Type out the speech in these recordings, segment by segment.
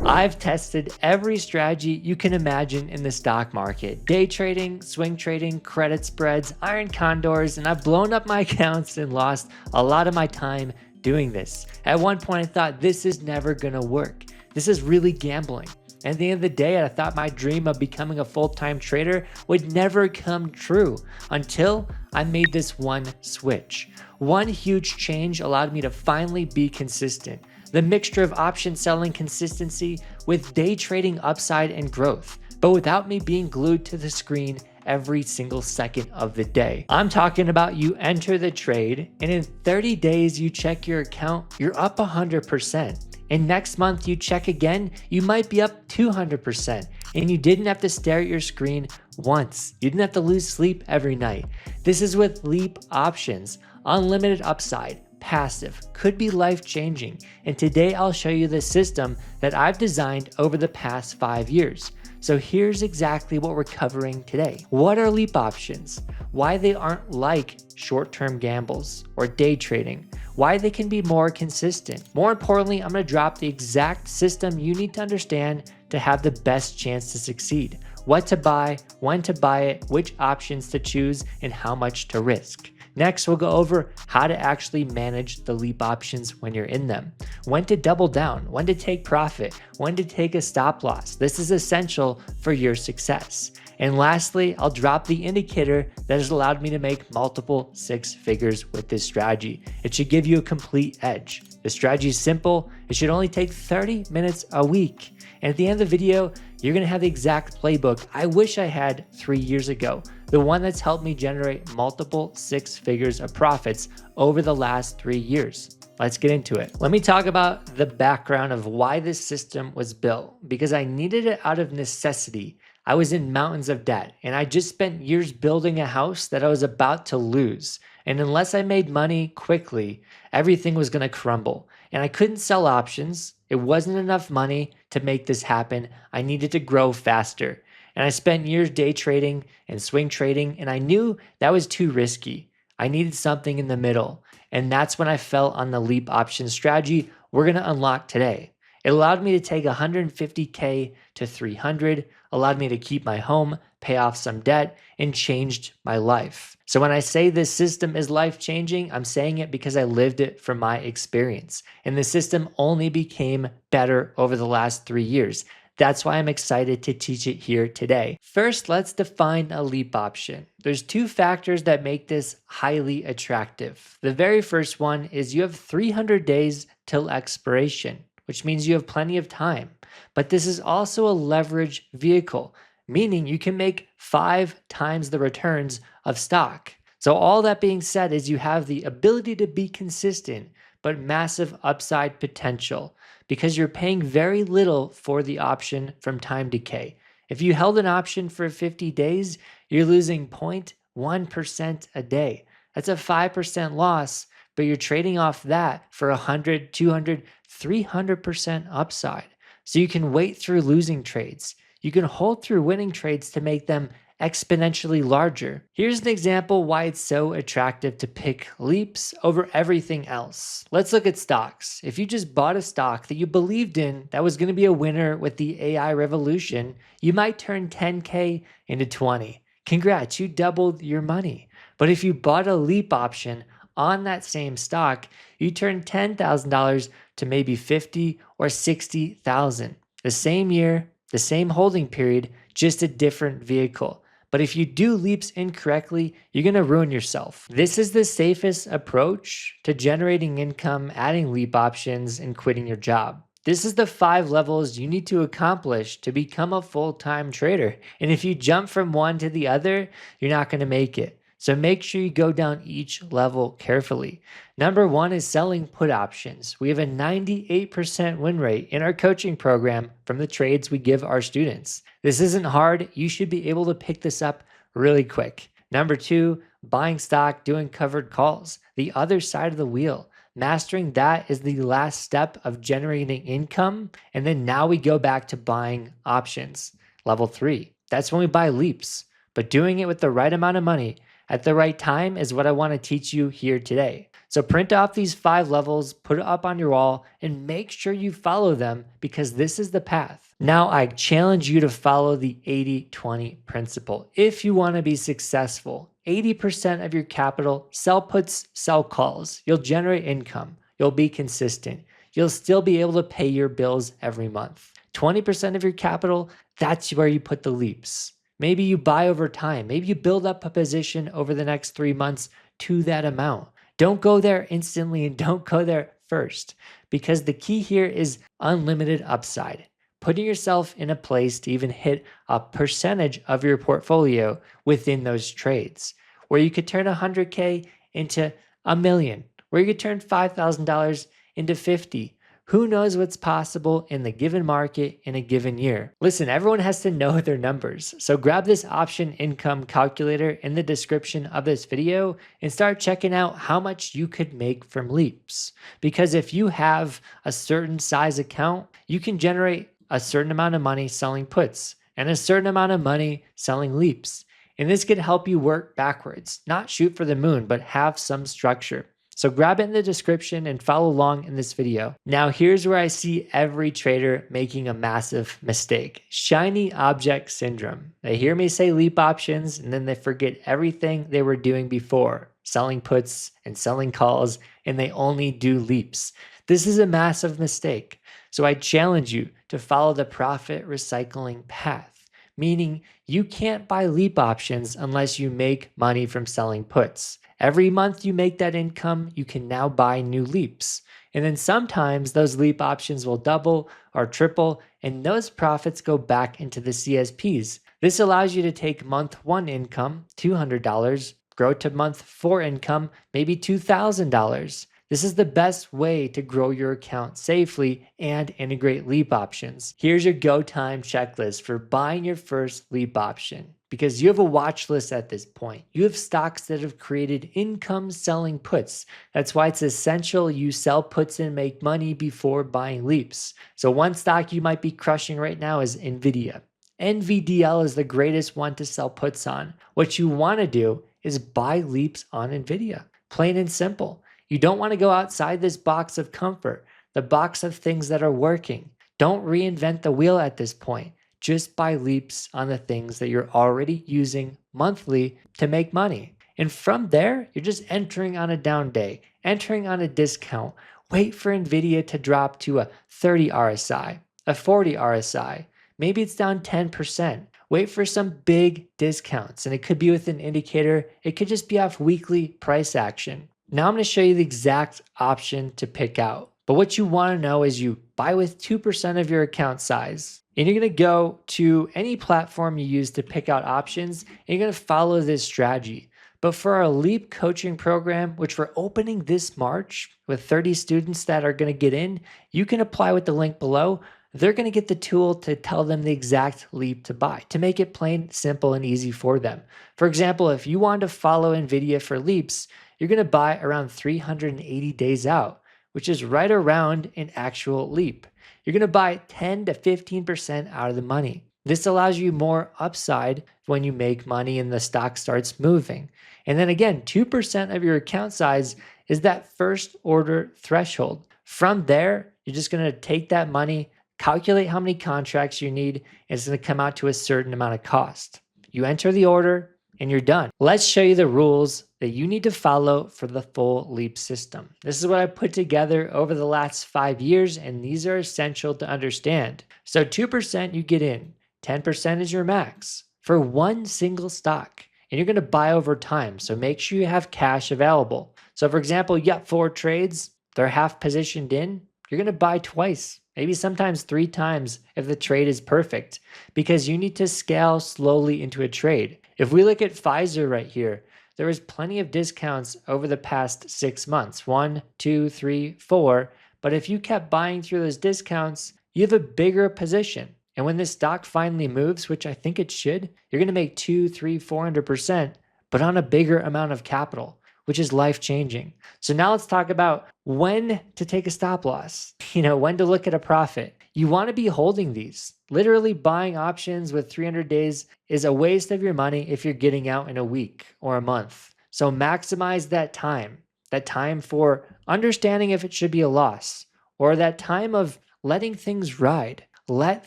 I've tested every strategy you can imagine in the stock market: day trading, swing trading, credit spreads, iron condors, and I've blown up my accounts and lost a lot of my time doing this. At one point, I thought this is never gonna work. This is really gambling. And at the end of the day, I thought my dream of becoming a full-time trader would never come true until I made this one switch. One huge change allowed me to finally be consistent. The mixture of option selling consistency with day trading upside and growth, but without me being glued to the screen every single second of the day. I'm talking about you enter the trade and in 30 days you check your account, you're up 100%. And next month you check again, you might be up 200%. And you didn't have to stare at your screen once. You didn't have to lose sleep every night. This is with Leap options, unlimited upside, passive, could be life-changing. And today I'll show you the system that I've designed over the past 5 years. So here's exactly what we're covering today. What are Leap options? Why they aren't like short-term gambles or day trading. Why they can be more consistent. More importantly, I'm gonna drop the exact system you need to understand to have the best chance to succeed. What to buy, when to buy it, which options to choose, and how much to risk. Next, we'll go over how to actually manage the Leap options when you're in them, when to double down, when to take profit, when to take a stop loss. This is essential for your success. And lastly, I'll drop the indicator that has allowed me to make multiple 6 figures with this strategy. It should give you a complete edge. The strategy is simple. It should only take 30 minutes a week. And at the end of the video, you're gonna have the exact playbook I wish I had 3 years ago. The one that's helped me generate multiple 6 figures of profits over the last 3 years. Let's get into it. Let me talk about the background of why this system was built, because I needed it out of necessity. I was in mountains of debt and I just spent years building a house that I was about to lose. And unless I made money quickly, everything was gonna crumble. And I couldn't sell options. It wasn't enough money to make this happen. I needed to grow faster. And I spent years day trading and swing trading, and I knew that was too risky. I needed something in the middle. And that's when I fell on the Leap option strategy we're gonna unlock today. It allowed me to take 150K to 300, allowed me to keep my home, pay off some debt, and changed my life. So when I say this system is life-changing, I'm saying it because I lived it from my experience. And the system only became better over the last 3 years. That's why I'm excited to teach it here today. First, let's define a Leap option. There's 2 factors that make this highly attractive. The very first one is you have 300 days till expiration, which means you have plenty of time. But this is also a leverage vehicle, meaning you can make 5 times the returns of stock. So all that being said is you have the ability to be consistent, but massive upside potential because you're paying very little for the option from time decay. If you held an option for 50 days, you're losing 0.1% a day. That's a 5% loss, but you're trading off that for 100, 200, 300% upside. So you can wait through losing trades. You can hold through winning trades to make them exponentially larger. Here's an example why it's so attractive to pick Leaps over everything else. Let's look at stocks. If you just bought a stock that you believed in that was going to be a winner with the AI revolution, you might turn 10K into 20. Congrats, you doubled your money. But if you bought a Leap option on that same stock, you turn $10,000 to maybe 50 or 60,000. The same year, the same holding period, just a different vehicle. But if you do Leaps incorrectly, you're gonna ruin yourself. This is the safest approach to generating income, adding Leap options, and quitting your job. This is the 5 levels you need to accomplish to become a full-time trader. And if you jump from one to the other, you're not gonna make it. So make sure you go down each level carefully. Number 1 is selling put options. We have a 98% win rate in our coaching program from the trades we give our students. This isn't hard. You should be able to pick this up really quick. Number 2, buying stock, doing covered calls. The other side of the wheel. Mastering that is the last step of generating income. And then now we go back to buying options. Level 3, that's when we buy Leaps. But doing it with the right amount of money at the right time is what I want to teach you here today. So print off these 5 levels, put it up on your wall, and make sure you follow them because this is the path. Now, I challenge you to follow the 80-20 principle. If you want to be successful, 80% of your capital, sell puts, sell calls. You'll generate income. You'll be consistent. You'll still be able to pay your bills every month. 20% of your capital, that's where you put the leaps. Maybe you buy over time. Maybe you build up a position over the next 3 months to that amount. Don't go there instantly and don't go there first, because the key here is unlimited upside. Putting yourself in a place to even hit a percentage of your portfolio within those trades, where you could turn 100K into a million, where you could turn $5,000 into 50. Who knows what's possible in the given market in a given year? Listen, everyone has to know their numbers. So grab this option income calculator in the description of this video and start checking out how much you could make from LEAPS. Because if you have a certain size account, you can generate a certain amount of money selling puts and a certain amount of money selling LEAPS. And this could help you work backwards, not shoot for the moon, but have some structure. So grab it in the description and follow along in this video. Now here's where I see every trader making a massive mistake. Shiny object syndrome. They hear me say leap options and then they forget everything they were doing before, selling puts and selling calls, and they only do leaps. This is a massive mistake. So I challenge you to follow the profit recycling path, meaning you can't buy leap options unless you make money from selling puts. Every month you make that income, you can now buy new leaps. And then sometimes those leap options will double or triple, and those profits go back into the CSPs. This allows you to take month 1 income, $200, grow to month 4 income, maybe $2,000. This is the best way to grow your account safely and integrate leap options. Here's your go time checklist for buying your first leap option. Because you have a watch list at this point. You have stocks that have created income selling puts. That's why it's essential you sell puts and make money before buying leaps. So one stock you might be crushing right now is NVIDIA. NVDL is the greatest one to sell puts on. What you want to do is buy leaps on NVIDIA. Plain and simple. You don't want to go outside this box of comfort, the box of things that are working. Don't reinvent the wheel at this point. Just buy leaps on the things that you're already using monthly to make money. And from there, you're just entering on a down day, entering on a discount. Wait for NVIDIA to drop to a 30 RSI, a 40 RSI. Maybe it's down 10%. Wait for some big discounts, and it could be with an indicator. It could just be off weekly price action. Now I'm going to show you the exact option to pick out. But what you want to know is you buy with 2% of your account size. And you're going to go to any platform you use to pick out options, and you're going to follow this strategy. But for our LEAP coaching program, which we're opening this March with 30 students that are going to get in, you can apply with the link below. They're going to get the tool to tell them the exact leap to buy, to make it plain, simple, and easy for them. For example, if you want to follow NVIDIA for leaps, you're going to buy around 380 days out, which is right around an actual leap. You're going to buy 10 to 15% out of the money. This allows you more upside when you make money and the stock starts moving. And then again, 2% of your account size is that first order threshold. From there, you're just going to take that money, calculate how many contracts you need, and it's going to come out to a certain amount of cost. You enter the order and you're done. Let's show you the rules that you need to follow for the full LEAP system. This is what I put together over the last 5 years, and these are essential to understand. So 2% you get in, 10% is your max for one single stock, and you're going to buy over time. So make sure you have cash available. So for example, you got 4 trades, they're half positioned in, you're going to buy twice, maybe sometimes 3 times if the trade is perfect, because you need to scale slowly into a trade. If we look at Pfizer right here, there was plenty of discounts over the past 6 months, 1, 2, 3, 4. But if you kept buying through those discounts, you have a bigger position. And when this stock finally moves, which I think it should, you're going to make 2, 3, 400%, but on a bigger amount of capital, which is life-changing. So now let's talk about when to take a stop loss, when to look at a profit. You want to be holding these. Literally buying options with 300 days is a waste of your money if you're getting out in a week or a month. So maximize that time. that time for understanding if it should be a loss, or that time of letting things ride. Let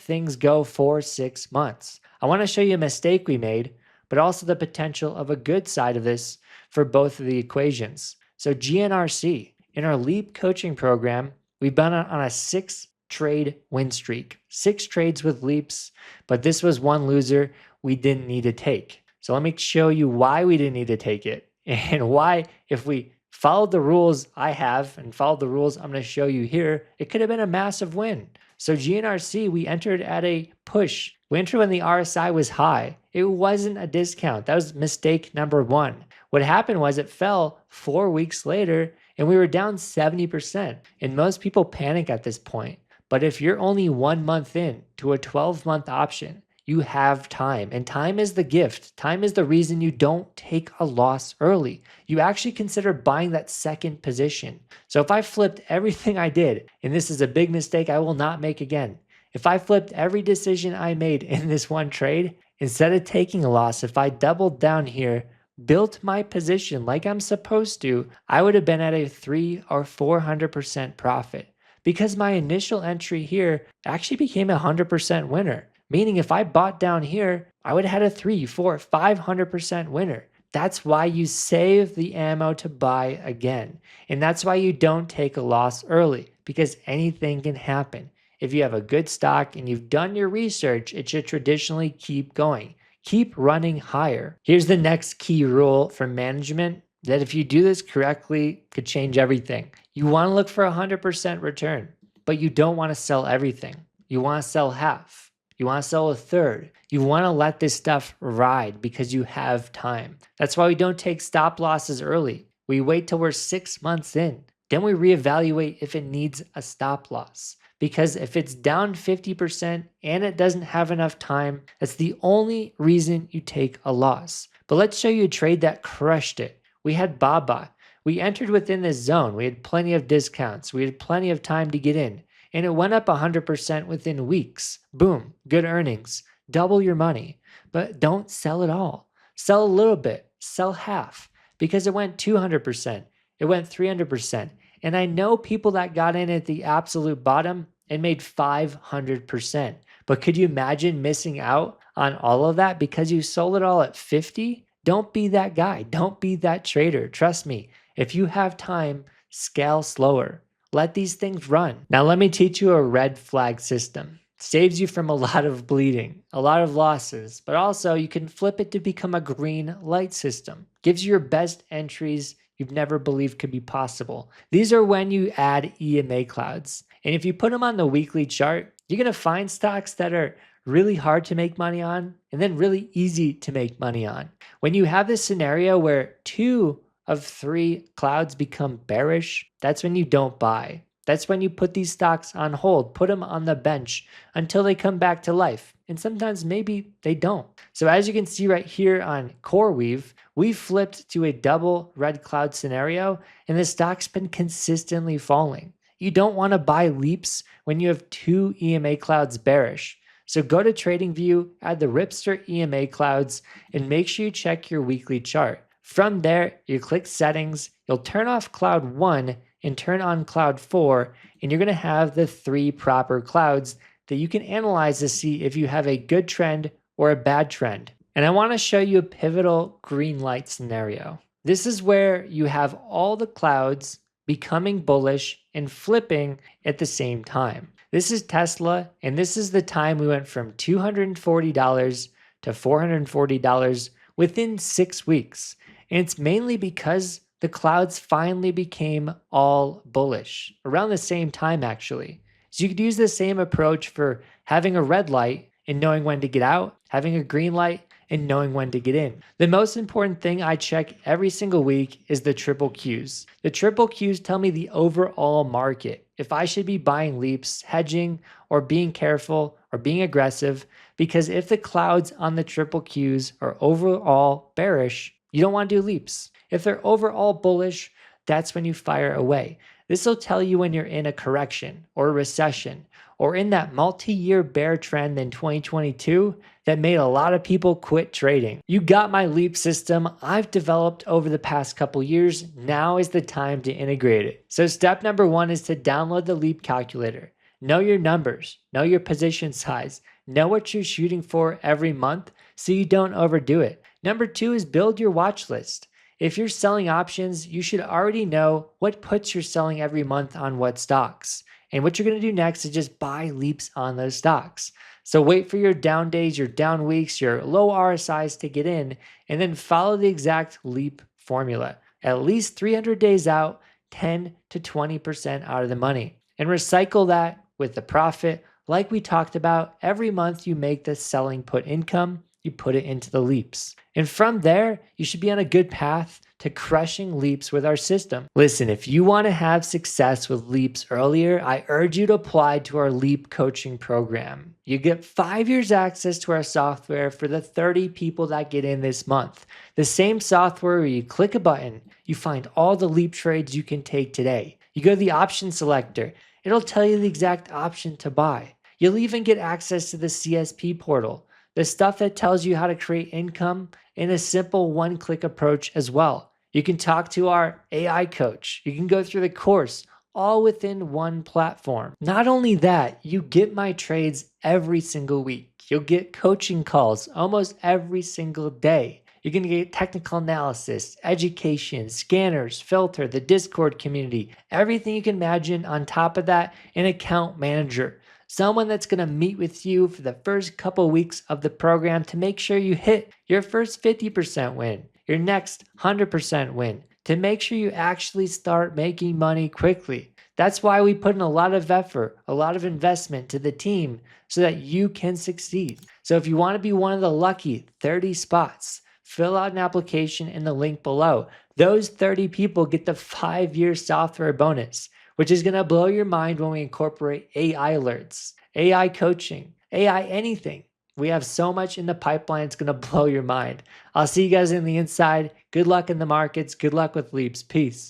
things go for 6 months. I want to show you a mistake we made, but also the potential of a good side of this for both of the equations. So GNRC, in our LEAP coaching program, we've been on a 6 trade win streak, 6 trades with LEAPS, but this was one loser we didn't need to take. So let me show you why we didn't need to take it and why, if we followed the rules I have and followed the rules I'm going to show you here, it could have been a massive win. So GNRC, we entered at a push. We entered when the RSI was high. It wasn't a discount. That was mistake number one. What happened was it fell 4 weeks later and we were down 70%. And most people panic at this point. But if you're only 1 month in to a 12-month option, you have time, and time is the gift. Time is the reason you don't take a loss early. You actually consider buying that second position. So if I flipped everything I did, and this is a big mistake I will not make again, if I flipped every decision I made in this one trade, instead of taking a loss, if I doubled down here, built my position like I'm supposed to, I would have been at a 300 or 400% profit, because my initial entry here actually became a 100% winner. Meaning if I bought down here, I would have had a 300, 400, 500% winner. That's why you save the ammo to buy again. And that's why you don't take a loss early, because anything can happen. If you have a good stock and you've done your research, it should traditionally keep going. Keep running higher. Here's the next key rule for management that, if you do this correctly, could change everything. You want to look for a 100% return, but you don't want to sell everything. You want to sell half. You want to sell a third. You want to let this stuff ride because you have time. That's why we don't take stop losses early. We wait till we're 6 months in. Then we reevaluate if it needs a stop loss. Because if it's down 50% and it doesn't have enough time, that's the only reason you take a loss. But let's show you a trade that crushed it. We had Baba. We entered within this zone. We had plenty of discounts. We had plenty of time to get in. And it went up 100% within weeks. Boom, good earnings, double your money. But don't sell it all. Sell a little bit, sell half, because it went 200%, it went 300%. And I know people that got in at the absolute bottom and made 500%. But could you imagine missing out on all of that because you sold it all at 50? Don't be that guy. Don't be that trader. Trust me, if you have time, scale slower. Let these things run. Now let me teach you a red flag system. Saves you from a lot of bleeding, a lot of losses, but also you can flip it to become a green light system. Gives you your best entries you've never believed could be possible. These are when you add EMA clouds. And if you put them on the weekly chart, you're going to find stocks that are really hard to make money on and then really easy to make money on. When you have this scenario where 2 of 3 clouds become bearish, that's when you don't buy. That's when you put these stocks on hold, put them on the bench until they come back to life. And sometimes maybe they don't. So as you can see right here on CoreWeave, we flipped to a double red cloud scenario and the stock's been consistently falling. You don't want to buy LEAPS when you have 2 EMA clouds bearish. So go to TradingView, add the Ripster EMA clouds, and make sure you check your weekly chart. From there, you click settings, you'll turn off cloud 1 and turn on cloud 4, and you're going to have the 3 proper clouds that you can analyze to see if you have a good trend or a bad trend. And I want to show you a pivotal green light scenario. This is where you have all the clouds becoming bullish and flipping at the same time. This is Tesla, and this is the time we went from $240 to $440 within 6 weeks. And it's mainly because the clouds finally became all bullish around the same time, actually. So you could use the same approach for having a red light and knowing when to get out, having a green light and knowing when to get in. The most important thing I check every single week is the triple Qs. The triple Qs tell me the overall market, if I should be buying LEAPS, hedging, or being careful, or being aggressive, because if the clouds on the triple Qs are overall bearish, you don't want to do LEAPS. If they're overall bullish, that's when you fire away. This will tell you when you're in a correction or a recession or in that multi-year bear trend in 2022 that made a lot of people quit trading. You got my LEAP system I've developed over the past couple years. Now is the time to integrate it. So step number one is to download the LEAP calculator. Know your numbers, know your position size, know what you're shooting for every month so you don't overdo it. Number two is build your watch list. If you're selling options, you should already know what puts you're selling every month on what stocks. And what you're going to do next is just buy leaps on those stocks. So wait for your down days, your down weeks, your low RSIs to get in, and then follow the exact leap formula. At least 300 days out, 10 to 20% out of the money. And recycle that with the profit. Like we talked about, every month you make the selling put income, you put it into the leaps. And from there, you should be on a good path to crushing leaps with our system. Listen, if you want to have success with leaps earlier, I urge you to apply to our leap coaching program. You get 5 years access to our software for the 30 people that get in this month. The same software where you click a button, you find all the leap trades you can take today. You go to the option selector, it'll tell you the exact option to buy. You'll even get access to the CSP portal, the stuff that tells you how to create income in a simple one-click approach as well. You can talk to our AI coach. You can go through the course all within one platform. Not only that, you get my trades every single week. You'll get coaching calls almost every single day. You're going to get technical analysis, education, scanners, filter, the Discord community, everything you can imagine. On top of that, an account manager. Someone that's going to meet with you for the first couple weeks of the program to make sure you hit your first 50% win, your next 100% win, to make sure you actually start making money quickly. That's why we put in a lot of effort, a lot of investment to the team so that you can succeed. So if you want to be one of the lucky 30 spots, fill out an application in the link below. Those 30 people get the 5-year software bonus, which is going to blow your mind when we incorporate AI alerts, AI coaching, AI anything. We have so much in the pipeline, it's going to blow your mind. I'll see you guys in the inside. Good luck in the markets. Good luck with leaps. Peace.